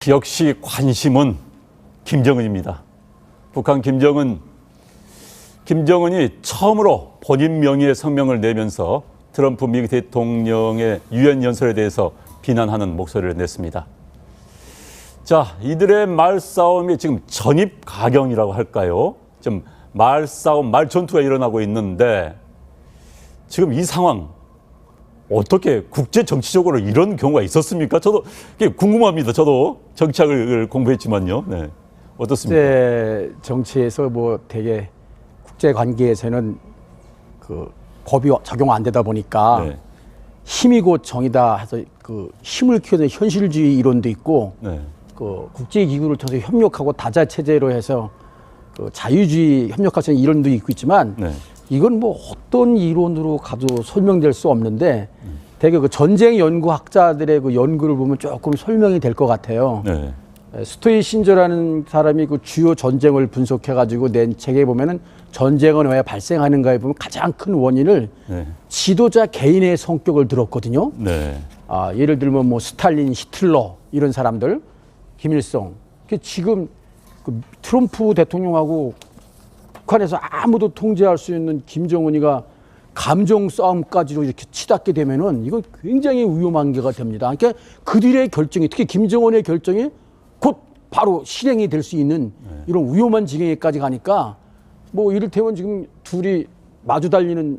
역시 관심은 김정은입니다. 북한 김정은이 처음으로 본인 명의의 성명을 내면서 트럼프 미국 대통령의 유엔 연설에 대해서 비난하는 목소리를 냈습니다. 자, 이들의 말싸움이 지금 전입가경이라고 할까요? 좀 말싸움, 말전투가 일어나고 있는데 지금 이 상황 어떻게 국제 정치적으로 이런 경우가 있었습니까? 저도 궁금합니다. 저도 정치학을 공부했지만요. 네. 어떻습니까? 국제 정치에서 뭐 되게 국제 관계에서는 그 법이 적용 안 되다 보니까 네. 힘이 곧 정이다 해서 그 힘을 키우는 현실주의 이론도 있고 네. 그 국제 기구를 통해서 협력하고 다자 체제로 해서 그 자유주의 협력할 수 있는 이론도 있고 있지만 네. 이건 뭐 어떤 이론으로 가도 설명될 수 없는데 되게 그 전쟁 연구학자들의 그 연구를 보면 조금 설명이 될 것 같아요. 네. 스토이 신조라는 사람이 그 주요 전쟁을 분석해가지고 낸 책에 보면은 전쟁은 왜 발생하는가에 보면 가장 큰 원인을 네. 지도자 개인의 성격을 들었거든요. 네. 예를 들면 뭐 스탈린, 히틀러 이런 사람들, 김일성. 지금 그 트럼프 대통령하고 북한에서 아무도 통제할 수 있는 김정은이가 감정 싸움까지로 이렇게 치닫게 되면은 이건 굉장히 위험한 게가 됩니다. 그러니까 그들의 결정이, 특히 김정은의 결정이 곧 바로 실행이 될 수 있는 이런 위험한 지경에까지 가니까 뭐 이를테면 지금 둘이 마주 달리는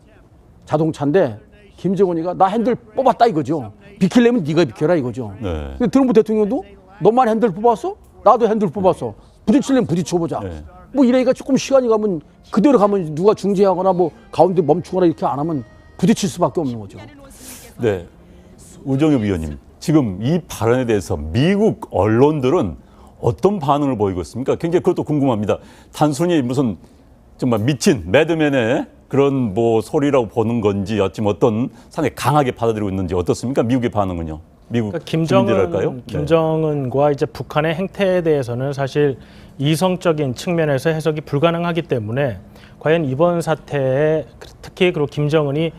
자동차인데 김정은이가 나 핸들 뽑았다 이거죠. 비키려면 네가 비켜라 이거죠. 네. 근데 트럼프 대통령도 너만 핸들 뽑았어? 나도 핸들 뽑았어. 부딪히려면 부딪혀보자. 네. 뭐 이러니까 조금 시간이 가면 그대로 가면 누가 중지하거나 뭐 가운데 멈추거나 이렇게 안 하면 부딪힐 수밖에 없는 거죠. 네. 우정엽 위원님, 지금 이 발언에 대해서 미국 언론들은 어떤 반응을 보이고 있습니까? 굉장히 그것도 궁금합니다. 단순히 무슨 정말 미친 매드맨의 그런 뭐 소리라고 보는 건지 어찌면 어떤 상당히 강하게 받아들이고 있는지 어떻습니까? 미국의 반응은요? 미국 그러니까 네. 김정은과 이제 북한의 행태에 대해서는 사실 이성적인 측면에서 해석이 불가능하기 때문에 과연 이번 사태에 특히 그리고 김정은이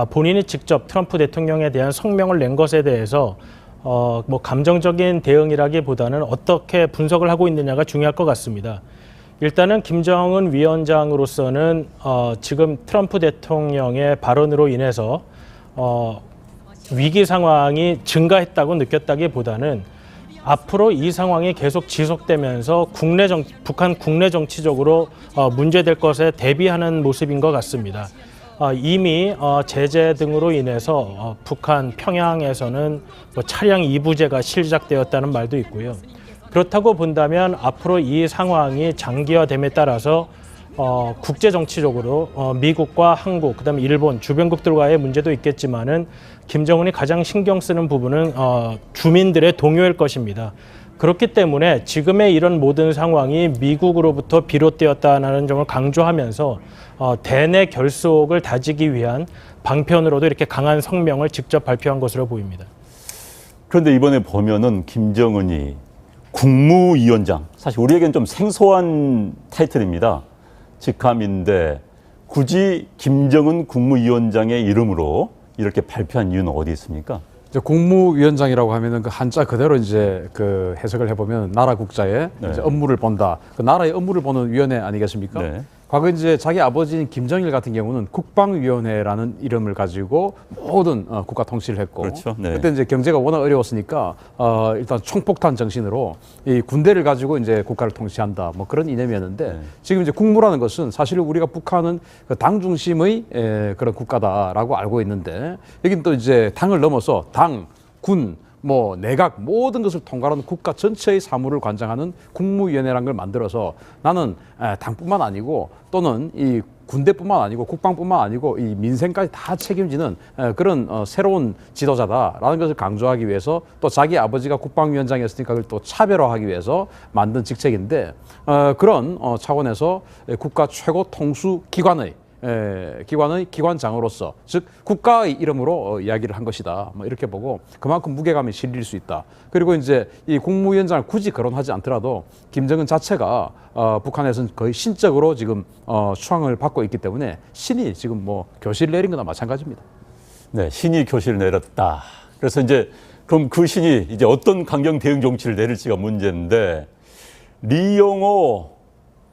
본인이 직접 트럼프 대통령에 대한 성명을 낸 것에 대해서 뭐 감정적인 대응이라기보다는 어떻게 분석을 하고 있느냐가 중요할 것 같습니다. 일단은 김정은 위원장으로서는 지금 트럼프 대통령의 발언으로 인해서 위기 상황이 증가했다고 느꼈다기보다는 앞으로 이 상황이 계속 지속되면서 북한 국내 정치적으로 문제될 것에 대비하는 모습인 것 같습니다. 이미 제재 등으로 인해서 북한 평양에서는 뭐 차량 이부제가 시작되었다는 말도 있고요. 그렇다고 본다면 앞으로 이 상황이 장기화됨에 따라서 국제 정치적으로 미국과 한국, 그다음에 일본 주변국들과의 문제도 있겠지만은 김정은이 가장 신경 쓰는 부분은 주민들의 동요일 것입니다. 그렇기 때문에 지금의 이런 모든 상황이 미국으로부터 비롯되었다는 점을 강조하면서 대내 결속을 다지기 위한 방편으로도 이렇게 강한 성명을 직접 발표한 것으로 보입니다. 그런데 이번에 보면은 김정은이 국무위원장, 사실 우리에겐 좀 생소한 타이틀입니다. 직함인데 굳이 김정은 국무위원장의 이름으로 이렇게 발표한 이유는 어디 있습니까? 국무위원장이라고 하면은 그 한자 그대로 이제 그 해석을 해보면 나라 국자의 네. 이제 업무를 본다. 그 나라의 업무를 보는 위원회 아니겠습니까? 네. 과거 이제 자기 아버지인 김정일 같은 경우는 국방위원회라는 이름을 가지고 모든 국가 통치를 했고, 그렇죠. 네. 그때 이제 경제가 워낙 어려웠으니까 일단 총폭탄 정신으로 이 군대를 가지고 이제 국가를 통치한다. 뭐 그런 이념이었는데 네. 지금 이제 국무라는 것은 사실 우리가 북한은 그 당 중심의 그런 국가다라고 알고 있는데 여긴 또 이제 당을 넘어서 당, 군, 뭐 내각 모든 것을 통괄하는 국가 전체의 사무를 관장하는 국무위원회라는 걸 만들어서 나는 당뿐만 아니고 또는 이 군대뿐만 아니고 국방뿐만 아니고 이 민생까지 다 책임지는 그런 새로운 지도자다라는 것을 강조하기 위해서 또 자기 아버지가 국방위원장이었으니까 그걸 또 차별화하기 위해서 만든 직책인데 그런 차원에서 국가 최고 통수 기관의 기관장으로서, 즉 국가의 이름으로 이야기를 한 것이다. 뭐 이렇게 보고 그만큼 무게감이 실릴 수 있다. 그리고 이제 이 국무위원장을 굳이 거론하지 않더라도 김정은 자체가 북한에서는 거의 신적으로 지금 추앙을 받고 있기 때문에 신이 지금 뭐 교실 내린 거나 마찬가지입니다. 네, 신이 교실을 내렸다. 그래서 이제 그럼 그 신이 이제 어떤 강경 대응 정치를 내릴지가 문제인데 리용호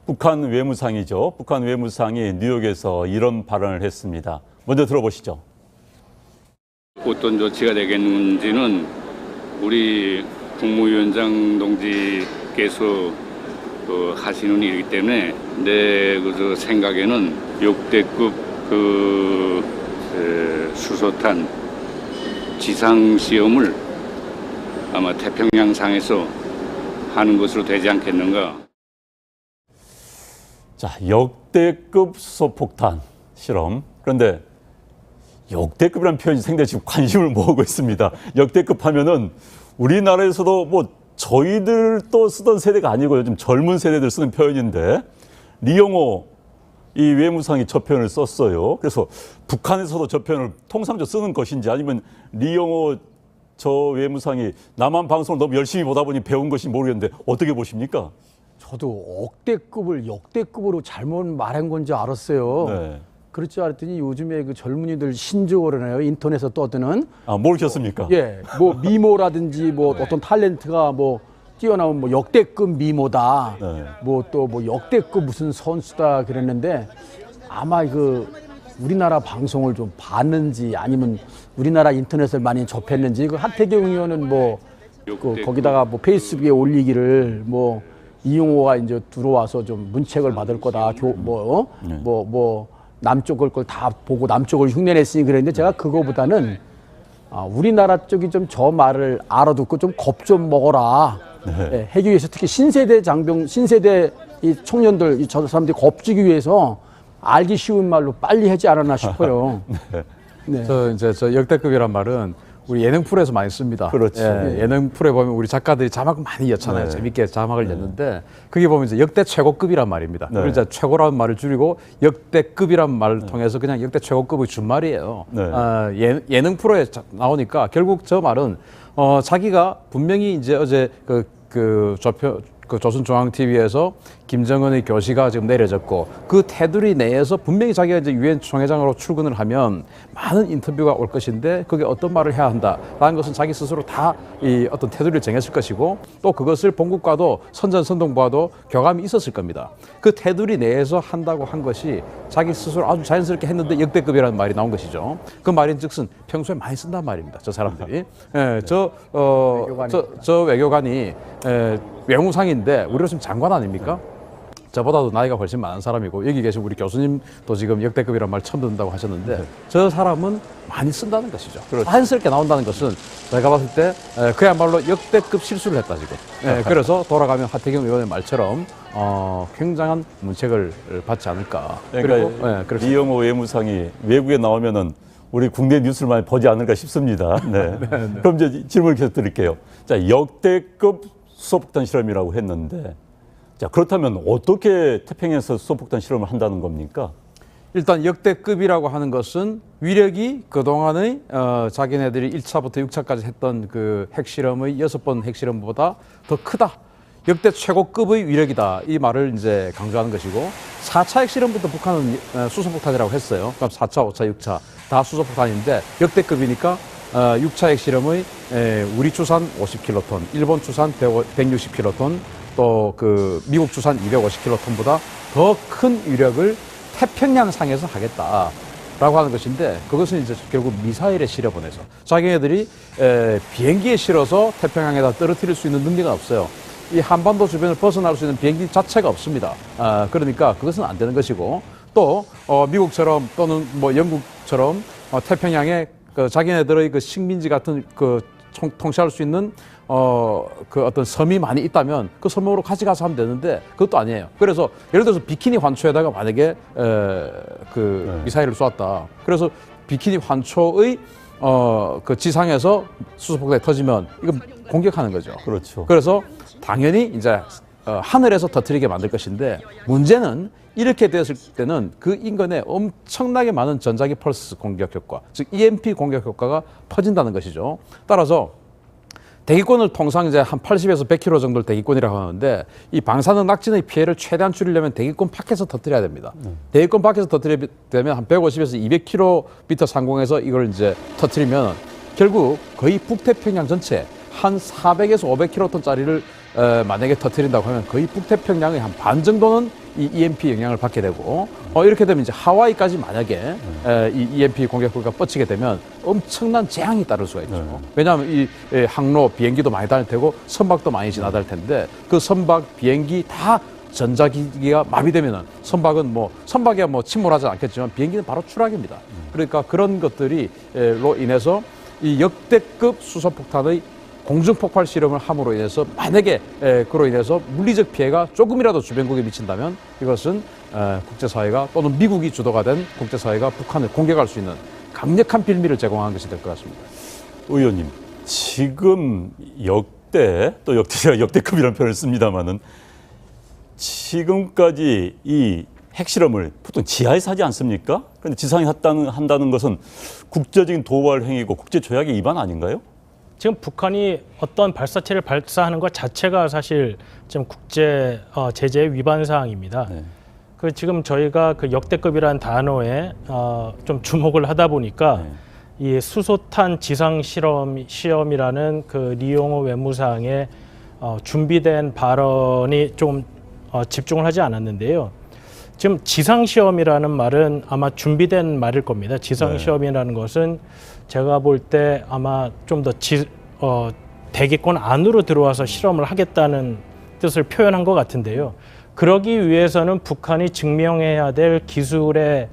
북한 외무상이죠. 북한 외무상이 뉴욕에서 이런 발언을 했습니다. 먼저 들어보시죠. 어떤 조치가 되겠는지는 우리 국무위원장 동지께서 하시는 일이기 때문에 내 생각에는 역대급 수소탄 지상 시험을 아마 태평양상에서 하는 것으로 되지 않겠는가. 자, 역대급 수소폭탄 실험. 그런데 역대급이라는 표현이 상당히 지금 관심을 모으고 있습니다. 역대급 하면은 우리나라에서도 뭐 저희들도 쓰던 세대가 아니고 요즘 젊은 세대들 쓰는 표현인데 리용호 이 외무상이 저 표현을 썼어요. 그래서 북한에서도 저 표현을 통상적으로 쓰는 것인지 아니면 리용호 저 외무상이 남한 방송을 너무 열심히 보다 보니 배운 것인지 모르겠는데 어떻게 보십니까? 저도 억대급을 역대급으로 잘못 말한 건지 알았어요. 네. 그렇지 않았더니 요즘에 그 젊은이들 신조어라네요. 인터넷에서 떠드는. 아, 모르셨습니까? 예, 뭐 미모라든지 뭐 어떤 탤런트가 뭐 뛰어나온 뭐 역대급 미모다. 네. 뭐 또 뭐 역대급 무슨 선수다 그랬는데 아마 그 우리나라 방송을 좀 봤는지 아니면 우리나라 인터넷을 많이 접했는지 그 하태경 의원은 뭐 그 거기다가 뭐 페이스북에 올리기를 뭐 이용호가 이제 들어와서 좀 문책을 받을 거다. 뭐 남쪽 걸 다 보고 남쪽을 흉내냈으니 그랬는데 제가 그거보다는 우리나라 쪽이 좀 저 말을 알아듣고 좀 겁 좀 먹어라. 예, 해기 위해서 특히 신세대 이 청년들 저 사람들이 겁주기 위해서 알기 쉬운 말로 빨리 하지 않았나 싶어요. 네. 저 역대급이란 말은 우리 예능 프로에서 많이 씁니다. 그렇죠. 예, 예능 프로에 보면 우리 작가들이 자막 많이 였잖아요. 네. 재밌게 자막을 였는데 그게 보면 이제 역대 최고급이란 말입니다. 네. 그래서 최고라는 말을 줄이고 역대급이란 말을 통해서 그냥 역대 최고급의 준말이에요. 네. 예능 프로에 나오니까 결국 저 말은 자기가 분명히 이제 어제 그 조선중앙TV에서 김정은의 교시가 지금 내려졌고 그 테두리 내에서 분명히 자기가 이제 유엔 총회장으로 출근을 하면 많은 인터뷰가 올 것인데 그게 어떤 말을 해야 한다라는 것은 자기 스스로 다 이 어떤 테두리를 정했을 것이고 또 그것을 본국과도 선전선동부와도 교감이 있었을 겁니다. 그 테두리 내에서 한다고 한 것이 자기 스스로 아주 자연스럽게 했는데 역대급이라는 말이 나온 것이죠. 그 말인즉슨 평소에 많이 쓴단 말입니다. 저 사람들이. 예, 저 외교관이 외무상인데 우리가 지금 장관 아닙니까? 저보다도 나이가 훨씬 많은 사람이고 여기 계신 우리 교수님도 지금 역대급이란 말 처음 듣는다고 하셨는데 저 사람은 많이 쓴다는 것이죠. 그렇죠. 자연스럽게 나온다는 것은 제가 봤을 때 그야말로 역대급 실수를 했다 지금. 그래서 돌아가면 하태경 의원의 말처럼 굉장한 문책을 받지 않을까. 그러니까 리용호 외무상이 외국에 나오면은 우리 국내 뉴스를 많이 보지 않을까 싶습니다. 네. 그럼 이제 질문을 계속 드릴게요. 자, 역대급 수소폭탄 실험이라고 했는데, 자, 그렇다면 어떻게 태평양에서 수소폭탄 실험을 한다는 겁니까? 일단 역대급이라고 하는 것은 위력이 그동안의 자기네들이 1차부터 6차까지 했던 그 핵실험의 6번 핵실험보다 더 크다. 역대 최고급의 위력이다. 이 말을 이제 강조하는 것이고 4차 핵실험부터 북한은 수소폭탄이라고 했어요. 그럼 4차, 5차, 6차 다 수소폭탄인데 역대급이니까 6차 핵실험의 우리 추산 50킬로톤, 일본 추산 160킬로톤, 또 그 미국 추산 250킬로톤보다 더 큰 위력을 태평양상에서 하겠다라고 하는 것인데 그것은 이제 결국 미사일에 실어보내서 자기네들이 비행기에 실어서 태평양에다 떨어뜨릴 수 있는 능력은 없어요. 이 한반도 주변을 벗어날 수 있는 비행기 자체가 없습니다. 그러니까 그것은 안 되는 것이고 또 미국처럼 또는 뭐 영국처럼 태평양에 그 자기네들의 그 식민지 같은 그 통치할 수 있는 그 어떤 섬이 많이 있다면 그 섬으로 가져가서 하면 되는데 그것도 아니에요. 그래서 예를 들어서 비키니 환초에다가 만약에 미사일을 쏘았다. 그래서 비키니 환초의 그 지상에서 수소폭탄이 터지면 이건 공격하는 거죠. 그렇죠. 그래서 당연히 이제 하늘에서 터뜨리게 만들 것인데 문제는 이렇게 되었을 때는 그 인근에 엄청나게 많은 전자기 펄스 공격 효과, 즉 EMP 공격 효과가 퍼진다는 것이죠. 따라서 대기권을 통상 이제 한 80에서 100km 정도를 대기권이라고 하는데 이 방사능 낙진의 피해를 최대한 줄이려면 대기권 밖에서 터뜨려야 됩니다. 대기권 밖에서 터뜨리면 한 150에서 200km 상공에서 이걸 이제 터뜨리면 결국 거의 북태평양 전체 한 400에서 500킬로톤짜리를 만약에 터뜨린다고 하면 거의 북태평양의 한 반 정도는 이 EMP 영향을 받게 되고 이렇게 되면 이제 하와이까지 만약에 이 EMP 공격구가 뻗치게 되면 엄청난 재앙이 따를 수가 있죠. 왜냐하면 이 항로 비행기도 많이 다닐 테고 선박도 많이 지나다닐 텐데 그 선박 비행기 다 전자기기가 마비되면은 선박이야 뭐 침몰하지 않겠지만 비행기는 바로 추락입니다. 그러니까 그런 것들로 인해서 이 역대급 수소폭탄의 공중폭발 실험을 함으로 인해서 만약에 그로 인해서 물리적 피해가 조금이라도 주변국에 미친다면 이것은 국제사회가 또는 미국이 주도가 된 국제사회가 북한을 공격할 수 있는 강력한 빌미를 제공한 것이 될 것 같습니다. 의원님, 지금 제가 역대급이라는 표현을 씁니다마는 지금까지 이 핵실험을 보통 지하에서 하지 않습니까? 그런데 지상에 한다는 것은 국제적인 도발 행위고 국제 조약의 위반 아닌가요? 지금 북한이 어떤 발사체를 발사하는 것 자체가 사실 지금 국제 제재 위반 사항입니다. 네. 그 지금 저희가 그 역대급이라는 단어에 좀 주목을 하다 보니까 이 수소탄 지상 시험이라는 그 리용호 외무상의 준비된 발언이 좀 집중을 하지 않았는데요. 지금 지상시험이라는 말은 아마 준비된 말일 겁니다. 지상시험이라는 것은 제가 볼 때 아마 좀 더 대기권 안으로 들어와서 실험을 하겠다는 뜻을 표현한 것 같은데요. 그러기 위해서는 북한이 증명해야 될 기술의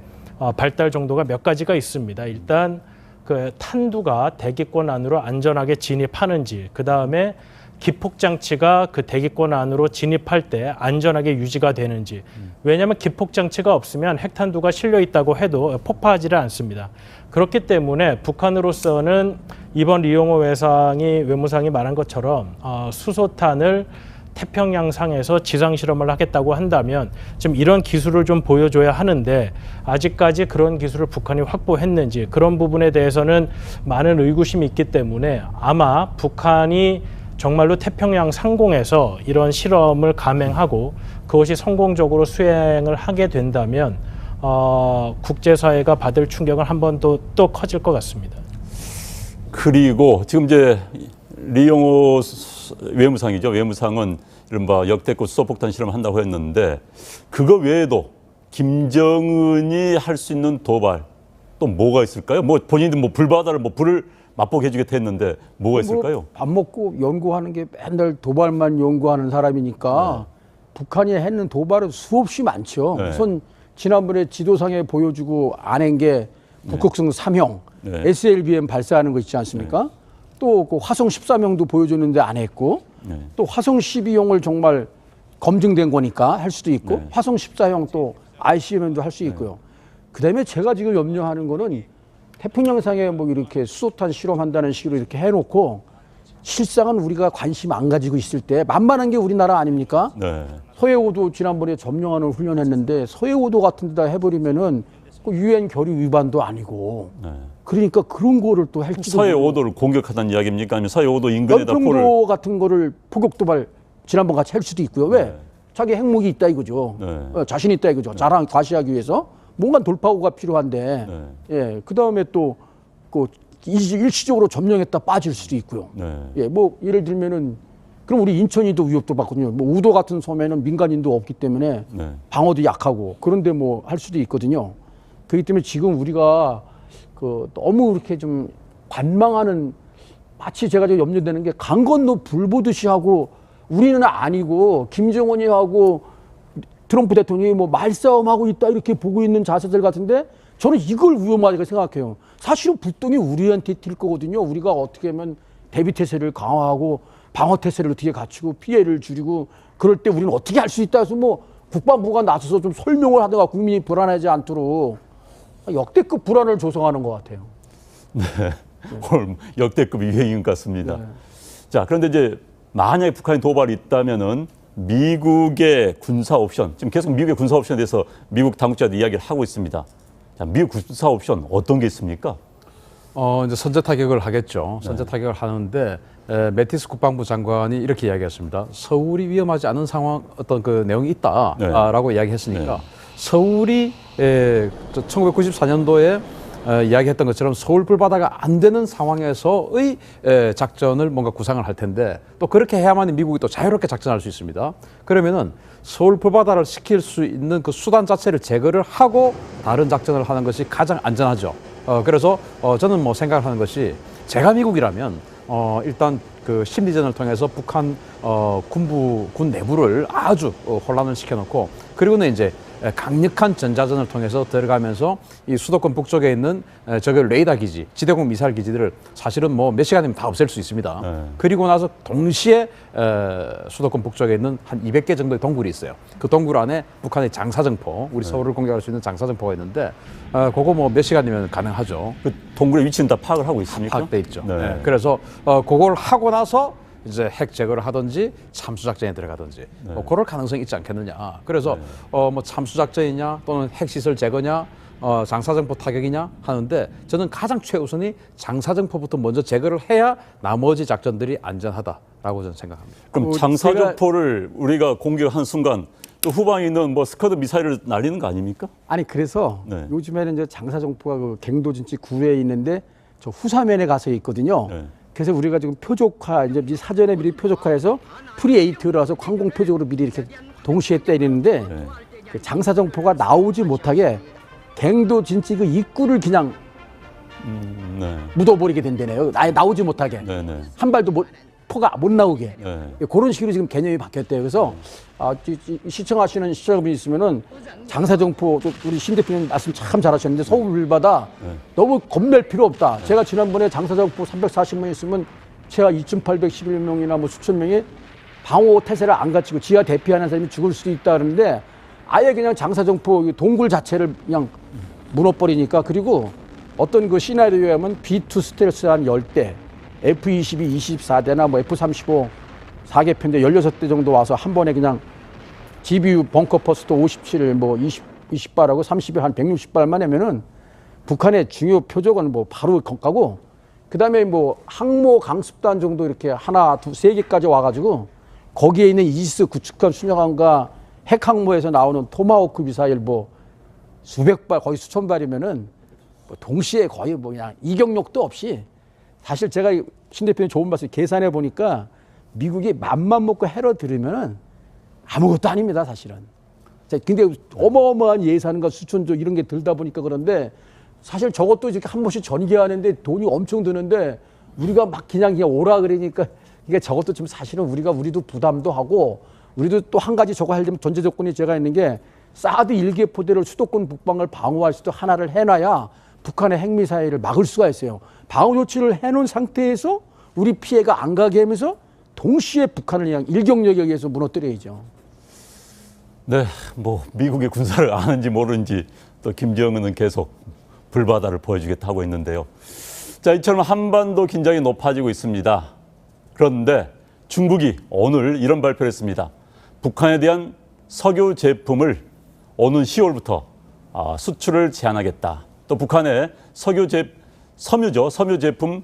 발달 정도가 몇 가지가 있습니다. 일단 그 탄두가 대기권 안으로 안전하게 진입하는지, 그 다음에 기폭장치가 그 대기권 안으로 진입할 때 안전하게 유지가 되는지. 왜냐하면 기폭장치가 없으면 핵탄두가 실려 있다고 해도 폭파하지를 않습니다. 그렇기 때문에 북한으로서는 이번 리용호 외무상이 말한 것처럼 수소탄을 태평양상에서 지상 실험을 하겠다고 한다면 지금 이런 기술을 좀 보여줘야 하는데 아직까지 그런 기술을 북한이 확보했는지 그런 부분에 대해서는 많은 의구심이 있기 때문에 아마 북한이 정말로 태평양 상공에서 이런 실험을 감행하고 그것이 성공적으로 수행을 하게 된다면 국제사회가 받을 충격은 한 번 또 커질 것 같습니다. 그리고 지금 이제 리용호 외무상이죠. 외무상은 이른바 역대급 수소폭탄 실험을 한다고 했는데 그거 외에도 김정은이 할 수 있는 도발 또 뭐가 있을까요? 뭐 본인들 불바다를 불을 맛보게 해주겠다 했는데 뭐가 있을까요? 밥 먹고 연구하는 게 맨날 도발만 연구하는 사람이니까 북한이 했는 도발은 수없이 많죠. 우선 지난번에 지도상에 보여주고 안 한 게 북극성 3형 SLBM 발사하는 거 있지 않습니까? 또 그 화성 13형도 보여줬는데 안 했고 또 화성 12형을 정말 검증된 거니까 할 수도 있고 화성 14형 또 ICBM도 할 수 있고요. 그다음에 제가 지금 염려하는 거는 태평양상에 뭐 이렇게 수소탄 실험한다는 식으로 이렇게 해놓고 실상은 우리가 관심 안 가지고 있을 때 만만한 게 우리나라 아닙니까? 서해오도 지난번에 점령하는 훈련했는데 서해오도 같은 데다 해버리면은 그 유엔 결의 위반도 아니고 그러니까 그런 거를 또 할지도 서해오도를 공격하다는 이야기입니까? 아니면 서해오도 인근에다 연평도 같은 거를 포격도발 지난번 같이 할 수도 있고요. 왜? 자기 핵무기 있다 이거죠. 자신 있다 이거죠. 자랑 과시하기 위해서 뭔가 돌파구가 필요한데 그 다음에 또 그 일시적으로 점령했다 빠질 수도 있고요. 뭐 예를 들면은 그럼 우리 인천이도 위협도 받거든요. 뭐 우도 같은 섬에는 민간인도 없기 때문에 방어도 약하고 그런데 뭐 할 수도 있거든요. 그렇기 때문에 지금 우리가 그 너무 그렇게 좀 관망하는 마치 제가 좀 염려되는 게 강 건너 불 보듯이 하고 우리는 아니고 김정은이 하고 트럼프 대통령이 뭐 말싸움하고 있다 이렇게 보고 있는 자세들 같은데 저는 이걸 위험하다고 생각해요. 사실은 불똥이 우리한테 튈 거거든요. 우리가 어떻게 하면 대비태세를 강화하고 방어태세를 어떻게 갖추고 피해를 줄이고 그럴 때 우리는 어떻게 할 수 있다 해서 뭐 국방부가 나서서 좀 설명을 하다가 국민이 불안하지 않도록 역대급 불안을 조성하는 것 같아요. 오늘 역대급 유행인 것 같습니다. 자, 그런데 이제 만약에 북한이 도발이 있다면은 미국의 군사 옵션, 지금 계속 미국의 군사 옵션에 대해서 미국 당국자들 이야기를 하고 있습니다. 자, 미국 군사 옵션 어떤 게 있습니까? 이제 선제 타격을 하겠죠. 선제 타격을 하는데 매티스 국방부 장관이 이렇게 이야기했습니다. 서울이 위험하지 않은 상황 어떤 그 내용이 있다라고 이야기했으니까 서울이 1994년도에 이야기했던 것처럼 서울 불바다가 안 되는 상황에서의 작전을 뭔가 구상을 할 텐데 또 그렇게 해야만 미국이 또 자유롭게 작전할 수 있습니다. 그러면은 서울 불바다를 시킬 수 있는 그 수단 자체를 제거를 하고 다른 작전을 하는 것이 가장 안전하죠. 그래서 저는 뭐 생각을 하는 것이 제가 미국이라면 일단 그 심리전을 통해서 북한 군 내부를 아주 혼란을 시켜놓고 그리고는 이제 강력한 전자전을 통해서 들어가면서 이 수도권 북쪽에 있는 저기 레이더 기지, 지대공 미사일 기지들을 사실은 뭐 몇 시간이면 다 없앨 수 있습니다. 그리고 나서 동시에 수도권 북쪽에 있는 한 200개 정도의 동굴이 있어요. 그 동굴 안에 북한의 장사정포, 우리 서울을 공격할 수 있는 장사정포가 있는데 그거 뭐 몇 시간이면 가능하죠. 그 동굴의 위치는 다 파악을 하고 있습니까? 파악돼 있죠. 네. 네. 그래서 그걸 하고 나서 이제 핵 제거를 하든지 참수작전에 들어가든지 뭐 그럴 가능성이 있지 않겠느냐. 그래서 뭐 참수작전이냐 또는 핵시설 제거냐 장사정포 타격이냐 하는데 저는 가장 최우선이 장사정포부터 먼저 제거를 해야 나머지 작전들이 안전하다라고 저는 생각합니다. 그럼 장사정포를 우리가 공격한 순간 또 후방에 있는 뭐 스커드 미사일을 날리는 거 아닙니까? 아니 그래서 네. 요즘에는 이제 장사정포가 그 갱도진지 구에 있는데 저 후사면에 가서 있거든요. 네. 그래서 우리가 지금 표적화 이제 사전에 미리 표적화해서 프리에이트라서 항공 표적으로 미리 이렇게 동시에 때리는데 네. 그 장사정포가 나오지 못하게 갱도진지 그 입구를 그냥 네. 묻어버리게 된다네요. 아예 나오지 못하게 네, 네. 한 발도 포가 못 나오게 네. 그런 식으로 지금 개념이 바뀌었대요. 그래서 시청하시는 시청자분이 있으면은 장사정포 우리 신 대표님 말씀 참 잘하셨는데 서울 불바다 너무 겁낼 필요 없다. 제가 지난번에 장사정포 340명 있으면 제가 2,811명이나 뭐 수천 명이 방호 태세를 안 갖추고 지하 대피하는 사람이 죽을 수도 있다 그러는데 아예 그냥 장사정포 동굴 자체를 그냥 무너버리니까 그리고 어떤 그 시나리오에 하면 B2 스텔스 한 10대 F-22 24대나 뭐 F-35 4개 편대 16대 정도 와서 한 번에 그냥 GBU 벙커 퍼스트 57 뭐 20발하고 30에 한 160발만 하면은 북한의 중요 표적은 뭐 바로 가고 그다음에 뭐 항모 강습단 정도 이렇게 하나, 두, 세 개까지 와가지고 거기에 있는 이지스 구축함 순영함과 핵항모에서 나오는 토마호크 미사일 뭐 수백 발 거의 수천 발이면은 뭐 동시에 거의 뭐 그냥 이격력도 없이 사실 제가 신 대표님 좋은 말씀 계산해 보니까 미국이 맘만 먹고 해로 들으면은 아무것도 아닙니다 사실은. 근데 어마어마한 예산과 수천조 이런 게 들다 보니까 그런데 사실 저것도 이렇게 한 번씩 전개하는데 돈이 엄청 드는데 우리가 막 그냥 오라 그러니까 이게 저것도 좀 사실은 우리도 부담도 하고 우리도 또 한 가지 저거 하려면 전제 조건이 제가 있는 게 사드 1개 포대를 수도권 북방을 방어할 수도 하나를 해놔야 북한의 핵미사일을 막을 수가 있어요. 방어 조치를 해놓은 상태에서 우리 피해가 안 가게 하면서 동시에 북한을 그냥 일격력에 의해서 무너뜨려야죠. 네, 뭐 미국의 군사를 아는지 모르는지 또 김정은은 계속 불바다를 보여주겠다 하고 있는데요. 자, 이처럼 한반도 긴장이 높아지고 있습니다. 그런데 중국이 오늘 이런 발표를 했습니다. 북한에 대한 석유 제품을 오는 10월부터 수출을 제한하겠다. 또 북한의 섬유 제품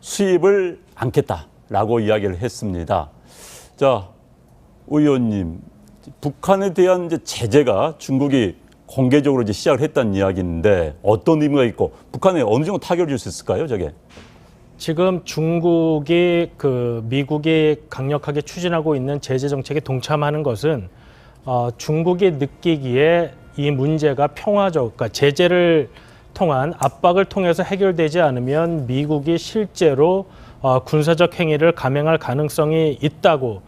수입을 않겠다라고 이야기를 했습니다. 자, 의원님, 북한에 대한 이제 제재가 중국이 공개적으로 이제 시작을 했다는 이야기인데 어떤 의미가 있고 북한에 어느 정도 타격을 줄 수 있을까요, 저게? 지금 중국이 미국이 강력하게 추진하고 있는 제재 정책에 동참하는 것은 중국이 느끼기에 이 문제가 평화적, 그러니까 제재를 통한 압박을 통해서 해결되지 않으면 미국이 실제로 군사적 행위를 감행할 가능성이 있다고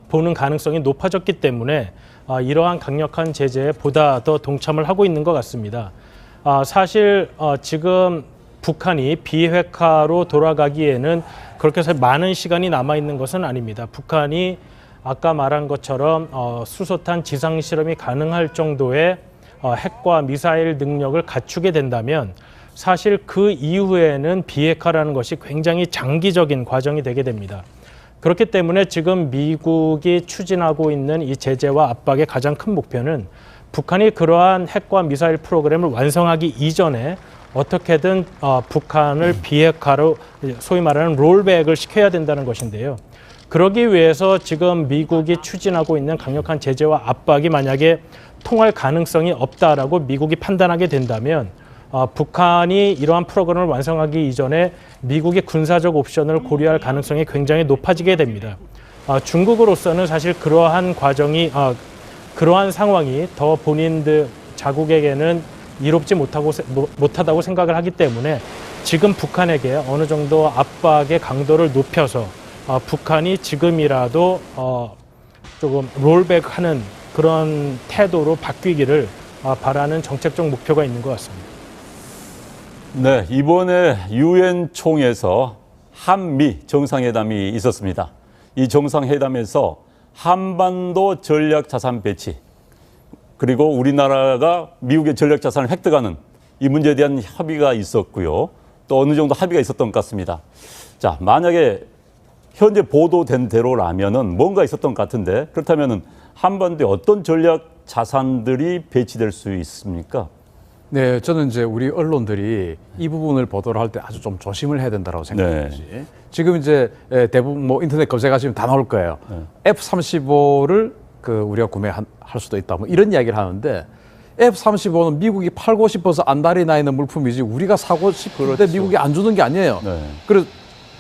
보는 가능성이 높아졌기 때문에 이러한 강력한 제재에 보다 더 동참을 하고 있는 것 같습니다. 사실 지금 북한이 비핵화로 돌아가기에는 그렇게 해서 많은 시간이 남아 있는 것은 아닙니다. 북한이 아까 말한 것처럼 수소탄 지상 실험이 가능할 정도의 핵과 미사일 능력을 갖추게 된다면 사실 그 이후에는 비핵화라는 것이 굉장히 장기적인 과정이 되게 됩니다. 그렇기 때문에 지금 미국이 추진하고 있는 이 제재와 압박의 가장 큰 목표는 북한이 그러한 핵과 미사일 프로그램을 완성하기 이전에 어떻게든 북한을 비핵화로 소위 말하는 롤백을 시켜야 된다는 것인데요. 그러기 위해서 지금 미국이 추진하고 있는 강력한 제재와 압박이 만약에 통할 가능성이 없다라고 미국이 판단하게 된다면 북한이 이러한 프로그램을 완성하기 이전에 미국의 군사적 옵션을 고려할 가능성이 굉장히 높아지게 됩니다. 중국으로서는 사실 그러한 과정이 그러한 상황이 더 본인들 자국에게는 이롭지 못하다고 생각을 하기 때문에 지금 북한에게 어느 정도 압박의 강도를 높여서 북한이 지금이라도 조금 롤백하는 그런 태도로 바뀌기를 바라는 정책적 목표가 있는 것 같습니다. 네, 이번에 유엔 총회에서 한미 정상회담이 있었습니다. 이 정상회담에서 한반도 전략 자산 배치, 그리고 우리나라가 미국의 전략 자산을 획득하는 이 문제에 대한 합의가 있었고요. 또 어느 정도 합의가 있었던 것 같습니다. 자, 만약에 현재 보도된 대로라면은 뭔가 있었던 것 같은데, 그렇다면은 한반도에 어떤 전략 자산들이 배치될 수 있습니까? 네, 저는 이제 우리 언론들이 이 부분을 보도를 할 때 아주 좀 조심을 해야 된다고 생각합니다. 지금 이제 대부분 뭐 인터넷 검색하시면 다 나올 거예요. F-35를 우리가 구매할 수도 있다. 뭐 이런 이야기를 하는데 F-35는 미국이 팔고 싶어서 안달이 나 있는 물품이지 우리가 사고 싶은데 미국이 안 주는 게 아니에요. 그래서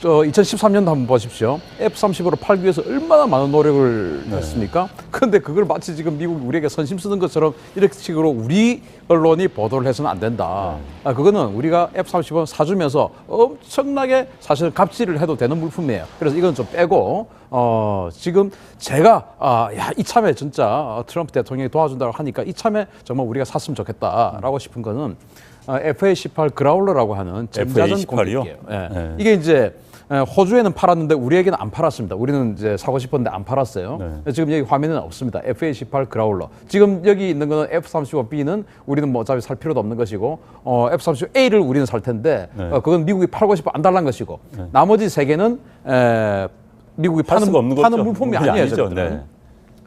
2013년도 한번 보십시오. F-35를 팔기 위해서 얼마나 많은 노력을 했습니까? 그런데 그걸 마치 지금 미국이 우리에게 선심 쓰는 것처럼 이렇게 식으로 우리 언론이 보도를 해서는 안 된다. 그거는 우리가 F-35 사주면서 엄청나게 사실 갑질을 해도 되는 물품이에요. 그래서 이건 좀 빼고 지금 제가 이참에 진짜 트럼프 대통령이 도와준다고 하니까 이참에 정말 우리가 샀으면 좋겠다라고 싶은 거는 FA-18 그라울러라고 하는 전자전 공격기예요. 이게 이제 호주에는 팔았는데 우리에게는 안 팔았습니다. 우리는 이제 사고 싶었는데 안 팔았어요. 지금 여기 화면에는 없습니다. FA-18 그라울러. 지금 여기 있는 거는 F-35B는 우리는 뭐 어차피 살 필요도 없는 것이고 F-35A를 우리는 살 텐데 그건 미국이 팔고 싶어 안 달라는 것이고 나머지 세 개는 미국이 파는 물품이 아니에요.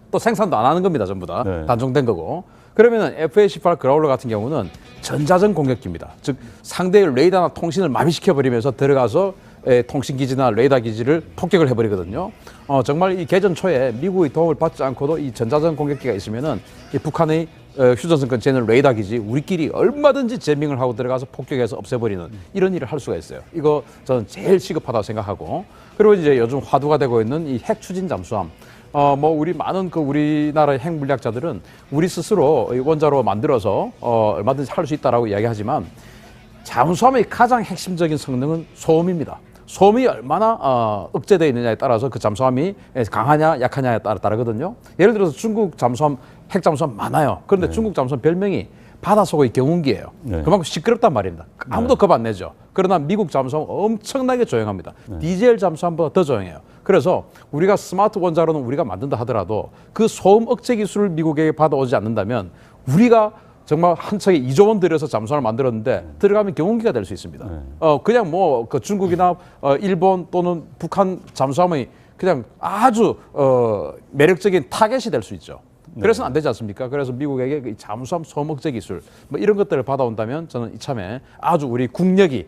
또 생산도 안 하는 겁니다. 전부 다 단종된 거고. 그러면 FA-18 그라울러 같은 경우는 전자전 공격기입니다. 즉 상대의 레이더나 통신을 마비시켜버리면서 들어가서 통신기지나 레이더 기지를 폭격을 해버리거든요. 정말 이 개전 초에 미국의 도움을 받지 않고도 이 전자전 공격기가 있으면은 이 북한의 휴전선 근처에 있는 레이더 기지 우리끼리 얼마든지 제밍을 하고 들어가서 폭격해서 없애버리는 이런 일을 할 수가 있어요. 이거 저는 제일 시급하다고 생각하고, 그리고 이제 요즘 화두가 되고 있는 이 핵 추진 잠수함. 뭐 우리 많은 우리나라의 핵 물리학자들은 우리 스스로 원자로 만들어서 얼마든지 할 수 있다라고 이야기하지만 잠수함의 가장 핵심적인 성능은 소음입니다. 소음이 얼마나 억제되어 있느냐에 따라서 그 잠수함이 강하냐 약하냐에 따라 다르거든요. 예를 들어서 중국 잠수함, 핵 잠수함 많아요. 그런데 중국 잠수함 별명이 바닷속의 경운기예요. 그만큼 시끄럽단 말입니다. 아무도 겁 안 내죠. 그러나 미국 잠수함은 엄청나게 조용합니다. 디젤 잠수함보다 더 조용해요. 그래서 우리가 스마트 원자로는 우리가 만든다 하더라도 그 소음 억제 기술을 미국에게 받아오지 않는다면 우리가 정말 한 척에 2조 원 들여서 잠수함을 만들었는데 들어가면 경운기가 될 수 있습니다. 그냥 뭐 그 중국이나 일본 또는 북한 잠수함의 그냥 아주 매력적인 타겟이 될 수 있죠. 그래서는 안 되지 않습니까? 그래서 미국에게 잠수함 소음 억제 기술 뭐 이런 것들을 받아온다면 저는 이참에 아주 우리 국력이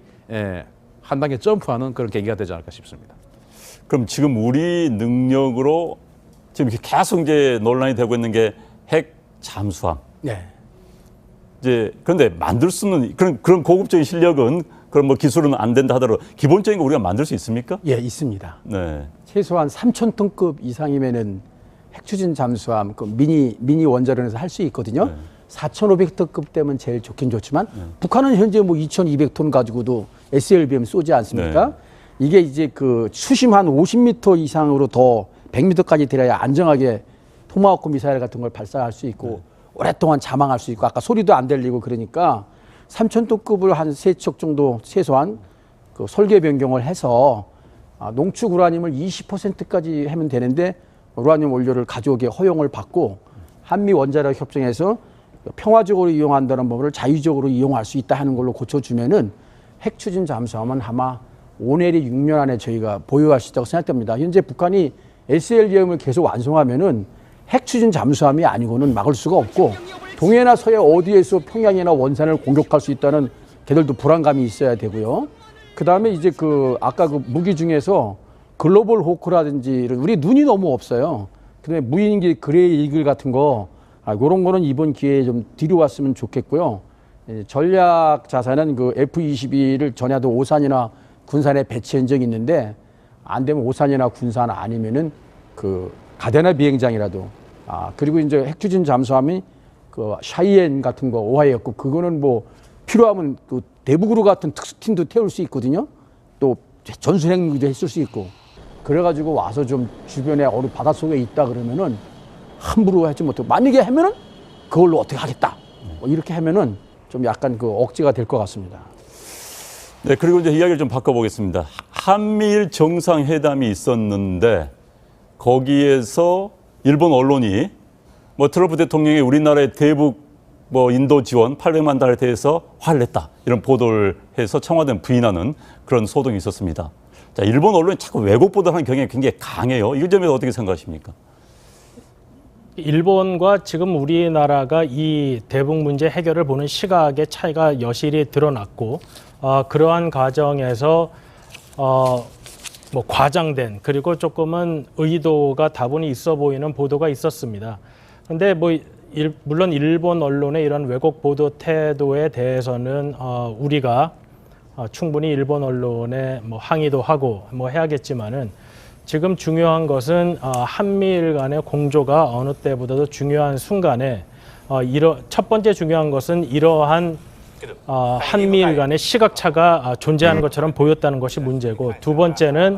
한 단계 점프하는 그런 계기가 되지 않을까 싶습니다. 그럼 지금 우리 능력으로 지금 계속 이제 논란이 되고 있는 게 핵 잠수함. 이제 그런데 만들 수는 그런 고급적인 실력은 그런 뭐 기술은 안 된다 하더라도 기본적인 거 우리가 만들 수 있습니까? 예, 있습니다. 최소한 3,000톤급 이상이면은 핵추진 잠수함 그 미니 원자로에서 할 수 있거든요. 4,500톤급 되면 제일 좋긴 좋지만 북한은 현재 뭐 2,200톤 가지고도 SLBM 쏘지 않습니까? 이게 이제 그 수심 한 50m 이상으로 더 100m까지 들어야 안정하게 토마호크 미사일 같은 걸 발사할 수 있고 오랫동안 자망할 수 있고 아까 소리도 안 들리고 그러니까 3,000톤급을 한 3척 정도 최소한 그 설계 변경을 해서 농축 우라늄을 20%까지 하면 되는데 우라늄 원료를 가져오게 허용을 받고 한미 원자력 협정에서 평화적으로 이용한다는 법을 자유적으로 이용할 수 있다 하는 걸로 고쳐주면은 핵 추진 잠수함은 아마 5 내리 6년 안에 저희가 보유할 수 있다고 생각됩니다. 현재 북한이 SLBM을 계속 완성하면은 핵 추진 잠수함이 아니고는 막을 수가 없고 동해나 서해 어디에서 평양이나 원산을 공격할 수 있다는 걔들도 불안감이 있어야 되고요. 그 다음에 이제 아까 무기 중에서 글로벌 호크라든지 우리 눈이 너무 없어요. 그다음에 무인기 그레이 이글 같은 거 이런 거는 이번 기회에 좀 들여왔으면 좋겠고요. 전략 자산은 그 F-22를 전야도 오산이나 군산에 배치한 적이 있는데 안 되면 오산이나 군산 아니면은 그 가데나 비행장이라도 그리고 이제 핵추진 잠수함이 그 샤이엔 같은 거 오하이였고 그거는 뭐 필요하면 또 대북으로 같은 특수팀도 태울 수 있거든요. 또 전술핵무기도 했을 수 있고 그래가지고 와서 좀 주변에 어느 바닷속에 있다 그러면은 함부로 하지 못하고 만약에 하면은 그걸로 어떻게 하겠다 뭐 이렇게 하면은 좀 약간 그 억지가 될 것 같습니다. 네, 그리고 이제 이야기를 좀 바꿔보겠습니다. 한미일 정상회담이 있었는데 거기에서 일본 언론이 뭐 트럼프 대통령이 우리나라의 대북 뭐 인도 지원 800만 달러에 대해서 화를 냈다 이런 보도를 해서 청와대는 부인하는 그런 소동이 있었습니다. 자, 일본 언론이 자꾸 왜곡 보도하는 경향이 굉장히 강해요. 이 점에서 어떻게 생각하십니까? 일본과 지금 우리나라가 이 대북 문제 해결을 보는 시각의 차이가 여실히 드러났고 그러한 과정에서 뭐 과장된 그리고 조금은 의도가 다분히 있어 보이는 보도가 있었습니다. 그런데 뭐 물론 일본 언론의 이런 왜곡 보도 태도에 대해서는 우리가 충분히 일본 언론에 뭐 항의도 하고 뭐 해야겠지만은 지금 중요한 것은 한미일 간의 공조가 어느 때보다도 중요한 순간에 첫 번째 중요한 것은 이러한 한미일 간의 시각차가 존재하는 것처럼 보였다는 것이 문제고 두 번째는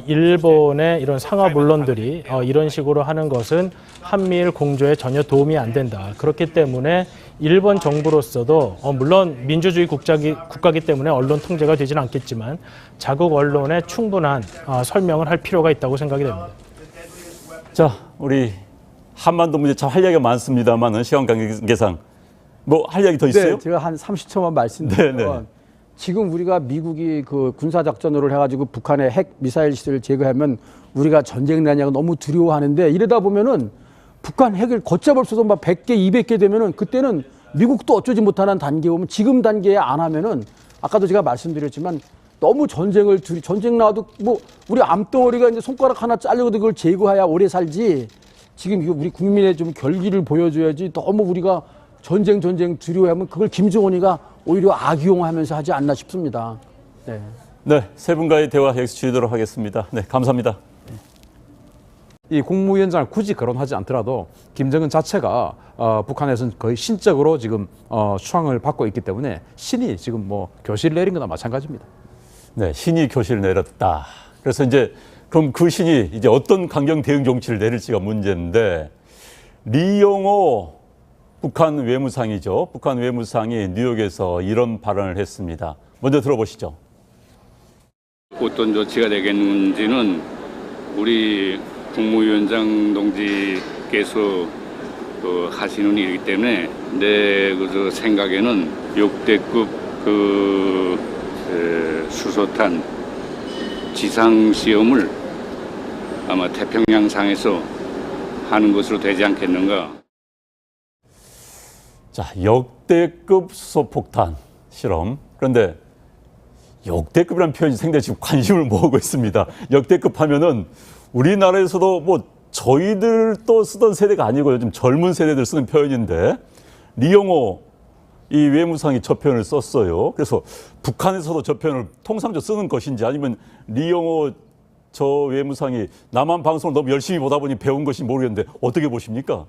일본의 이런 상하 본론들이 이런 식으로 하는 것은 한미일 공조에 전혀 도움이 안 된다. 그렇기 때문에 일본 정부로서도 물론 민주주의 국가이기 때문에 언론 통제가 되지는 않겠지만 자국 언론에 충분한 설명을 할 필요가 있다고 생각이 됩니다. 자, 우리 한반도 문제 참 할 얘기가 많습니다만은 시간 관계상 뭐 할 이야기 더 있어요? 네, 제가 한 30초만 말씀드리면 지금 우리가 미국이 그 군사작전으로 해가지고 북한의 핵 미사일 시설을 제거하면 우리가 전쟁 나냐고 너무 두려워하는데 이러다 보면은 북한 핵을 걷잡을 수도 막 100개, 200개 되면은 그때는 미국도 어쩌지 못하는 단계에 오면 지금 단계에 안 하면은 아까도 제가 말씀드렸지만 너무 전쟁 나와도 뭐 우리 암덩어리가 이제 손가락 하나 잘려도 그걸 제거해야 오래 살지 지금 이거 우리 국민의 좀 결기를 보여줘야지 너무 우리가 전쟁 두려워하면 그걸 김정은이가 오히려 악용하면서 하지 않나 싶습니다. 네. 네, 세 분과의 대화 여기서 줄이도록 하겠습니다. 네, 감사합니다. 이 국무위원장을 굳이 거론하지 않더라도 김정은 자체가 북한에서는 거의 신적으로 지금 수상을 받고 있기 때문에 신이 지금 뭐 교실을 내린 거나 마찬가지입니다. 네, 신이 교실을 내렸다. 그래서 이제 그럼 그 신이 이제 어떤 강경 대응 정치를 내릴지가 문제인데 리용호 북한 외무상이죠. 북한 외무상이 뉴욕에서 이런 발언을 했습니다. 먼저 들어보시죠. 어떤 조치가 되겠는지는 우리 국무위원장 동지께서 하시는 일이기 때문에 내 그 생각에는 역대급 수소탄 지상 시험을 아마 태평양상에서 하는 것으로 되지 않겠는가. 자, 역대급 수소폭탄 실험. 그런데 역대급이라는 표현이 상당히 지금 관심을 모으고 있습니다. 역대급 하면은 우리나라에서도 뭐 저희들도 쓰던 세대가 아니고 요즘 젊은 세대들 쓰는 표현인데 리용호 이 외무상이 저 표현을 썼어요. 그래서 북한에서도 저 표현을 통상적으로 쓰는 것인지 아니면 리용호 저 외무상이 남한 방송을 너무 열심히 보다 보니 배운 것인지 모르겠는데 어떻게 보십니까?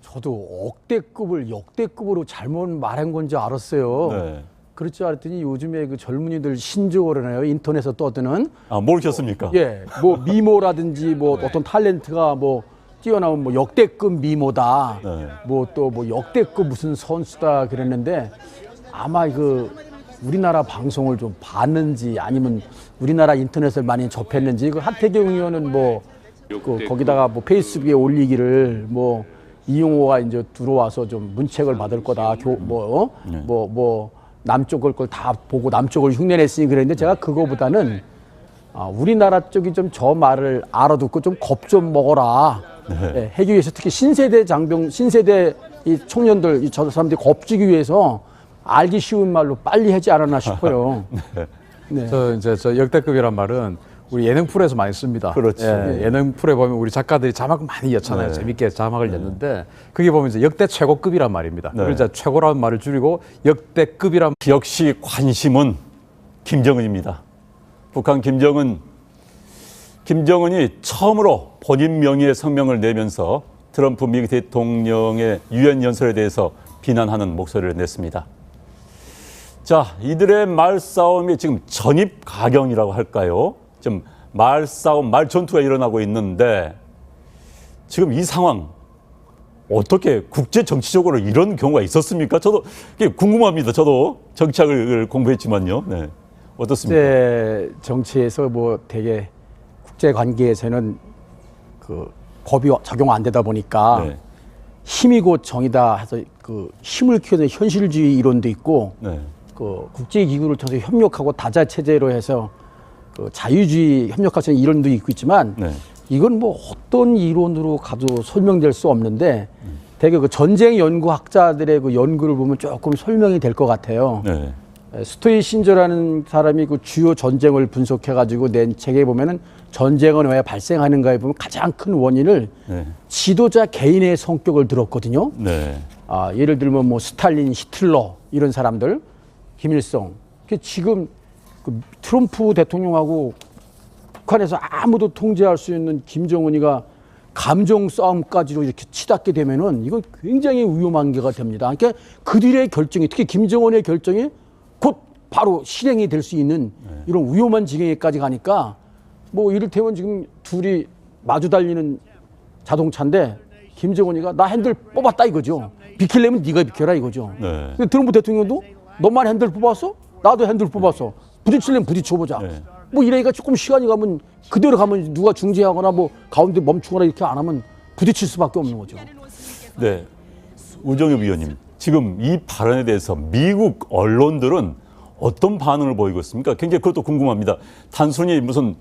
저도 억대급을 역대급으로 잘못 말한 건지 알았어요. 네. 그럴 줄 알았더니 요즘에 그 젊은이들 신조어라나요? 인터넷에서 떠드는. 모르셨습니까? 예, 뭐 미모라든지 뭐 어떤 탤런트가 뭐 뛰어나온 뭐 역대급 미모다. 네. 뭐 또 뭐 역대급 무슨 선수다 그랬는데 아마 그 우리나라 방송을 좀 봤는지 아니면 우리나라 인터넷을 많이 접했는지 그 하태경 의원은 뭐 그 거기다가 뭐 페이스북에 올리기를 뭐 이용호가 이제 들어와서 좀 문책을 받을 거다. 뭐 남쪽 걸 다 보고 남쪽을 흉내냈으니 그랬는데 제가 그거보다는 우리나라 쪽이 좀 저 말을 알아듣고 좀 겁 좀 먹어라. 네, 해기 위해서 특히 신세대 이 청년들, 저 사람들이 겁주기 위해서 알기 쉬운 말로 빨리 하지 않았나 싶어요. 네. 네. 저 역대급이란 말은 우리 예능 프로에서 많이 씁니다. 그렇죠. 예능 프로에 보면 우리 작가들이 자막 많이 였잖아요. 네. 재밌게 자막을 였는데 그게 보면 이제 역대 최고급이란 말입니다. 네. 그래서 최고라는 말을 줄이고 역대급이란 역시 관심은 김정은입니다. 북한 김정은이 처음으로 본인 명의의 성명을 내면서 트럼프 미국 대통령의 유엔 연설에 대해서 비난하는 목소리를 냈습니다. 자, 이들의 말싸움이 지금 전입가경이라고 할까요? 좀 말싸움, 말전투가 일어나고 있는데 지금 이 상황 어떻게 국제 정치적으로 이런 경우가 있었습니까? 저도 이게 궁금합니다. 저도 정치학을 공부했지만요. 네. 어떻습니까? 국제 정치에서 뭐 되게 국제 관계에서는 그 법이 적용 안 되다 보니까 네. 힘이 곧 정이다 해서 그 힘을 키우는 현실주의 이론도 있고 네. 그 국제기구를 통해서 협력하고 다자 체제로 해서 그 자유주의 협력할 수 있는 이론도 있고 있지만 네. 이건 뭐 어떤 이론으로 가도 설명될 수 없는데 되게 그 전쟁 연구학자들의 그 연구를 보면 조금 설명이 될 것 같아요. 네. 스토이 신저라는 사람이 그 주요 전쟁을 분석해가지고 낸 책에 보면은 전쟁은 왜 발생하는가에 보면 가장 큰 원인을 네. 지도자 개인의 성격을 들었거든요. 네. 아, 예를 들면 뭐 스탈린, 히틀러 이런 사람들, 김일성. 지금 그 트럼프 대통령하고 북한에서 아무도 통제할 수 있는 김정은이가 감정 싸움까지로 이렇게 치닫게 되면은 이건 굉장히 위험한 게가 됩니다. 그러니까 그들의 결정이 특히 김정은의 결정이 곧 바로 실행이 될 수 있는 이런 위험한 지경에까지 가니까 뭐 이를테면 지금 둘이 마주 달리는 자동차인데 김정은이가 나 핸들 뽑았다 이거죠. 비키려면 네가 비켜라 이거죠. 네. 근데 트럼프 대통령도 너만 핸들 뽑았어? 나도 핸들 뽑았어. 부딪히려면 부딪혀보자. 네. 뭐 이래니까 조금 시간이 가면 그대로 가면 누가 중재하거나 뭐 가운데 멈추거나 이렇게 안 하면 부딪힐 수밖에 없는 거죠. 네. 우정엽 위원님, 지금 이 발언에 대해서 미국 언론들은 어떤 반응을 보이고 있습니까? 굉장히 그것도 궁금합니다. 단순히 무슨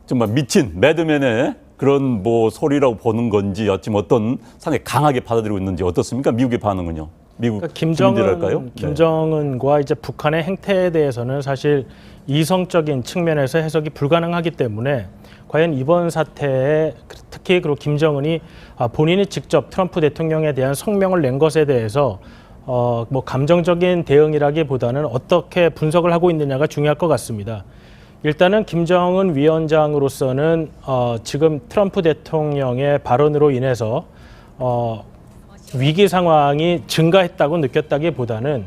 정말 미친 매드맨의 그런 뭐 소리라고 보는 건지 어찌 어떤 상당히 강하게 받아들이고 있는지 어떻습니까? 미국의 반응은요? 미국 그러니까 주민들할까요? 김정은과 이제 북한의 행태에 대해서는 사실 이성적인 측면에서 해석이 불가능하기 때문에 과연 이번 사태에 특히 그리고 김정은이 본인이 직접 트럼프 대통령에 대한 성명을 낸 것에 대해서 뭐 감정적인 대응이라기보다는 어떻게 분석을 하고 있느냐가 중요할 것 같습니다. 일단은 김정은 위원장으로서는 지금 트럼프 대통령의 발언으로 인해서 위기 상황이 증가했다고 느꼈다기보다는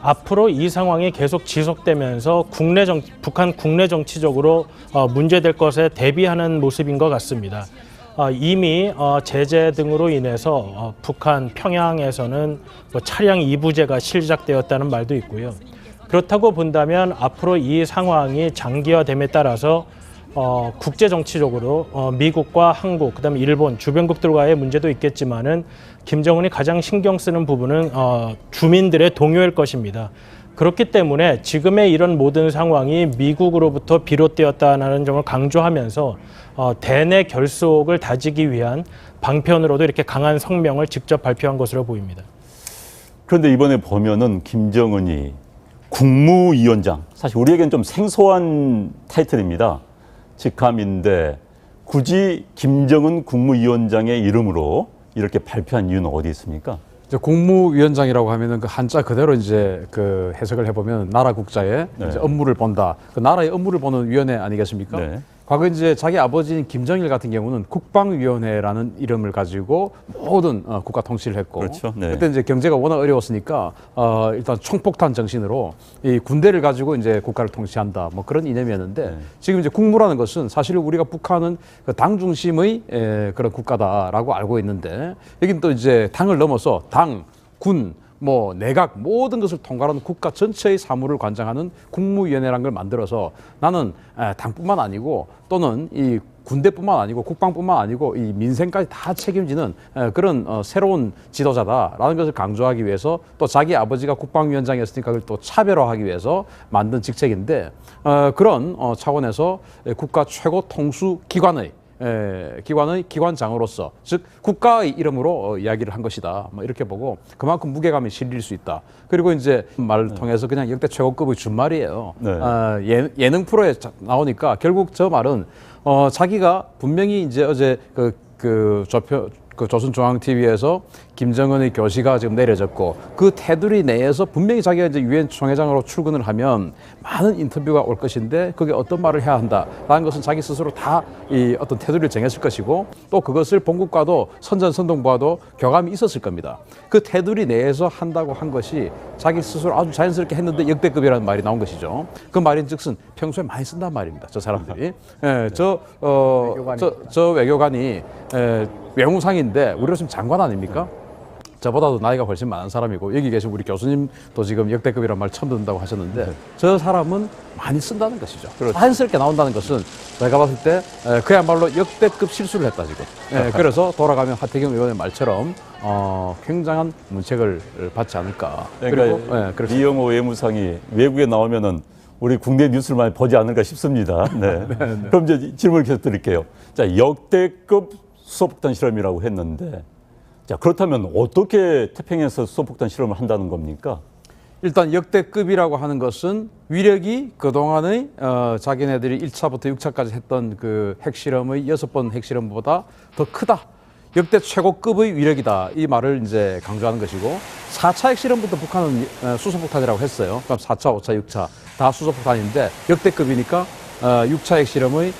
앞으로 이 상황이 계속 지속되면서 북한 국내 정치적으로 문제될 것에 대비하는 모습인 것 같습니다. 이미 제재 등으로 인해서 북한 평양에서는 뭐 차량 이부제가 시작되었다는 말도 있고요. 그렇다고 본다면 앞으로 이 상황이 장기화됨에 따라서 국제 정치적으로 미국과 한국, 그다음에 일본 주변국들과의 문제도 있겠지만은 김정은이 가장 신경 쓰는 부분은 주민들의 동요일 것입니다. 그렇기 때문에 지금의 이런 모든 상황이 미국으로부터 비롯되었다는 점을 강조하면서 대내 결속을 다지기 위한 방편으로도 이렇게 강한 성명을 직접 발표한 것으로 보입니다. 그런데 이번에 보면은 김정은이 국무위원장, 사실 우리에겐 좀 생소한 타이틀입니다. 직함인데 굳이 김정은 국무위원장의 이름으로 이렇게 발표한 이유는 어디 있습니까? 이제 국무위원장이라고 하면은 그 한자 그대로 이제 그 해석을 해보면 나라 국자의 네. 이제 업무를 본다. 그 나라의 업무를 보는 위원회 아니겠습니까? 네. 과거 이제 자기 아버지인 김정일 같은 경우는 국방위원회라는 이름을 가지고 모든 국가 통치를 했고, 그렇죠. 네. 그때 이제 경제가 워낙 어려웠으니까 일단 총폭탄 정신으로 이 군대를 가지고 이제 국가를 통치한다. 뭐 그런 이념이었는데 네. 지금 이제 국무라는 것은 사실 우리가 북한은 그 당 중심의 그런 국가다라고 알고 있는데 여긴 또 이제 당을 넘어서 당, 군, 뭐 내각 모든 것을 통괄하는 국가 전체의 사무를 관장하는 국무위원회라는 걸 만들어서 나는 당뿐만 아니고 또는 이 군대뿐만 아니고 국방뿐만 아니고 이 민생까지 다 책임지는 그런 새로운 지도자다라는 것을 강조하기 위해서 또 자기 아버지가 국방위원장이었으니까 그걸 또 차별화하기 위해서 만든 직책인데 그런 차원에서 국가 최고 통수 기관의 기관의 기관장으로서, 즉 국가의 이름으로 이야기를 한 것이다. 뭐 이렇게 보고 그만큼 무게감이 실릴 수 있다. 그리고 이제 말을 통해서 그냥 역대 최고급의 준말이에요. 네. 예능 프로에 나오니까 결국 저 말은 자기가 분명히 이제 어제 그 조선중앙TV에서 김정은의 교시가 지금 내려졌고 그 테두리 내에서 분명히 자기가 이제 유엔 총회장으로 출근을 하면 많은 인터뷰가 올 것인데 그게 어떤 말을 해야 한다라는 것은 자기 스스로 다 이 어떤 테두리를 정했을 것이고 또 그것을 본국과도 선전선동부와도 교감이 있었을 겁니다. 그 테두리 내에서 한다고 한 것이 자기 스스로 아주 자연스럽게 했는데 역대급이라는 말이 나온 것이죠. 그 말인즉슨 평소에 많이 쓴단 말입니다. 저 사람들이. 저 외교관이 외무상인데 우리로 치면 장관 아닙니까? 저보다도 나이가 훨씬 많은 사람이고 여기 계신 우리 교수님도 지금 역대급이라는 말 처음 듣는다고 하셨는데 저 사람은 많이 쓴다는 것이죠. 그렇죠. 자연스럽게 나온다는 것은 내가 봤을 때 그야말로 역대급 실수를 했다 지금. 그래서 돌아가면 하태경 의원의 말처럼 굉장한 문책을 받지 않을까. 그러니까 그리고 이영호 외무상이 외국에 나오면은 우리 국내 뉴스를 많이 보지 않을까 싶습니다. 네. 그럼 이제 질문을 계속 드릴게요. 자, 역대급 수소폭탄 실험이라고 했는데, 자, 그렇다면 어떻게 태평양에서 수소폭탄 실험을 한다는 겁니까? 일단 역대급이라고 하는 것은 위력이 그동안의 자기네들이 1차부터 6차까지 했던 그 핵실험의 6번 핵실험보다 더 크다. 역대 최고급의 위력이다. 이 말을 이제 강조하는 것이고 4차 핵실험부터 북한은 수소폭탄이라고 했어요. 그럼 4차, 5차, 6차 다 수소폭탄인데 역대급이니까 6차 핵실험의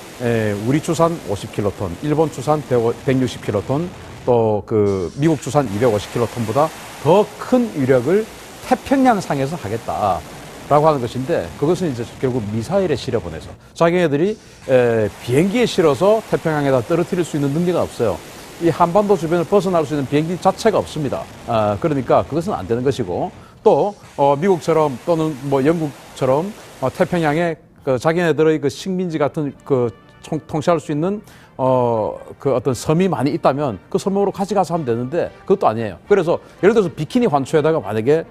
우리 추산 50킬로톤, 일본 추산 160킬로톤, 또 그 미국 추산 250킬로톤보다 더 큰 위력을 태평양상에서 하겠다라고 하는 것인데 그것은 이제 결국 미사일에 실어보내서 자기네들이 비행기에 실어서 태평양에다 떨어뜨릴 수 있는 능력은 없어요. 이 한반도 주변을 벗어날 수 있는 비행기 자체가 없습니다. 그러니까 그것은 안 되는 것이고 또 미국처럼 또는 뭐 영국처럼 태평양에 그 자기네들의 그 식민지 같은 그 통치할 수 있는 그 어떤 섬이 많이 있다면 그 섬으로 가져가서 하면 되는데 그것도 아니에요. 그래서 예를 들어서 비키니 환초에다가 만약에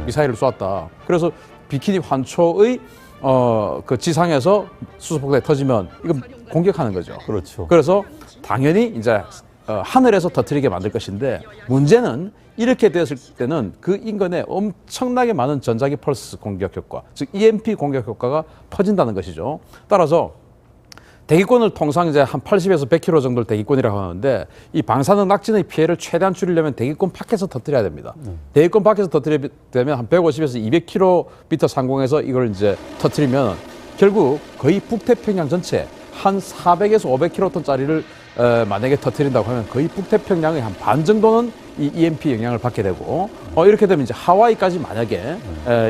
미사일을 쏘았다. 그래서 비키니 환초의 그 지상에서 수소폭탄이 터지면 이건 공격하는 거죠. 그렇죠. 그래서 당연히 이제 하늘에서 터뜨리게 만들 것인데 문제는 이렇게 되었을 때는 그 인근에 엄청나게 많은 전자기 펄스 공격 효과, 즉 EMP 공격 효과가 퍼진다는 것이죠. 따라서 대기권을 통상 이제 한 80에서 100km 정도를 대기권이라고 하는데 이 방사능 낙진의 피해를 최대한 줄이려면 대기권 밖에서 터뜨려야 됩니다. 대기권 밖에서 터뜨리면 한 150에서 200km 상공에서 이걸 이제 터뜨리면 결국 거의 북태평양 전체 한 400에서 500km짜리를 만약에 터뜨린다고 하면 거의 북태평양의 한 반 정도는 이 EMP 영향을 받게 되고 이렇게 되면 이제 하와이까지 만약에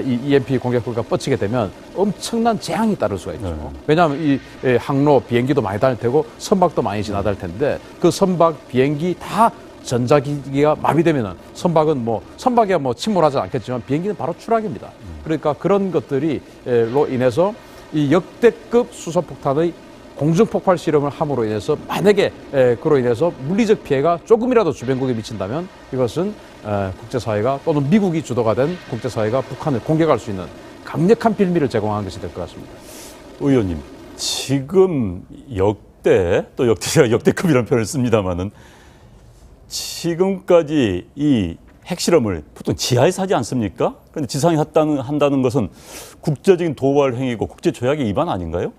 이 EMP 공격효과가 뻗치게 되면 엄청난 재앙이 따를 수가 있죠. 왜냐하면 이 항로 비행기도 많이 다닐 테고 선박도 많이 지나다닐 텐데 그 선박 비행기 다 전자기기가 마비되면은 선박이야 뭐 침몰하지 않겠지만 비행기는 바로 추락입니다. 그러니까 그런 것들로 인해서 이 역대급 수소폭탄의 공중폭발 실험을 함으로 인해서 만약에 그로 인해서 물리적 피해가 조금이라도 주변국에 미친다면 이것은 국제사회가 또는 미국이 주도가 된 국제사회가 북한을 공격할 수 있는 강력한 빌미를 제공하는 것이 될 것 같습니다. 의원님, 지금 제가 역대급이라는 표현을 씁니다마는 지금까지 이 핵실험을 보통 지하에서 하지 않습니까? 그런데 지상에 한다는 것은 국제적인 도발 행위고 국제조약의 위반 아닌가요?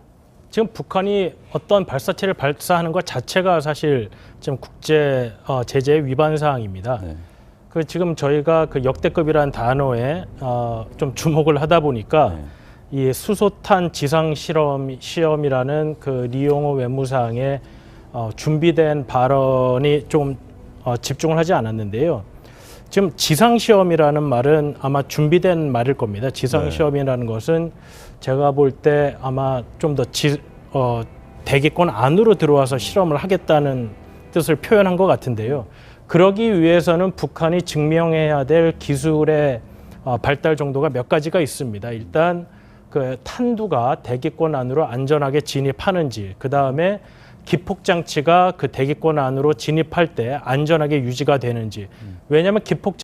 지금 북한이 어떤 발사체를 발사하는 것 자체가 사실 지금 국제 제재 위반 사항입니다. 네. 그 지금 저희가 그 역대급이라는 단어에 좀 주목을 하다 보니까 이 수소탄 지상 시험이라는 그 리용호 외무상의 준비된 발언이 좀 집중을 하지 않았는데요. 지금 지상 시험이라는 말은 아마 준비된 말일 겁니다. 지상 시험이라는 것은 제가 볼 때 아마 좀 더 대기권 안으로 들어와서 실험을 하겠다는 뜻을 표현한 것 같은데요. 그러기 위해서는 북한이 증명해야 될 기술의 발달 정도가 몇 가지가 있습니다. 일단 그 탄두가 대기권 안으로 안전하게 진입하는지, 그 다음에 기폭 장치가 그 대기권 안으로 진입할 때 안전하게 유지가 되는지. 왜냐하면 기폭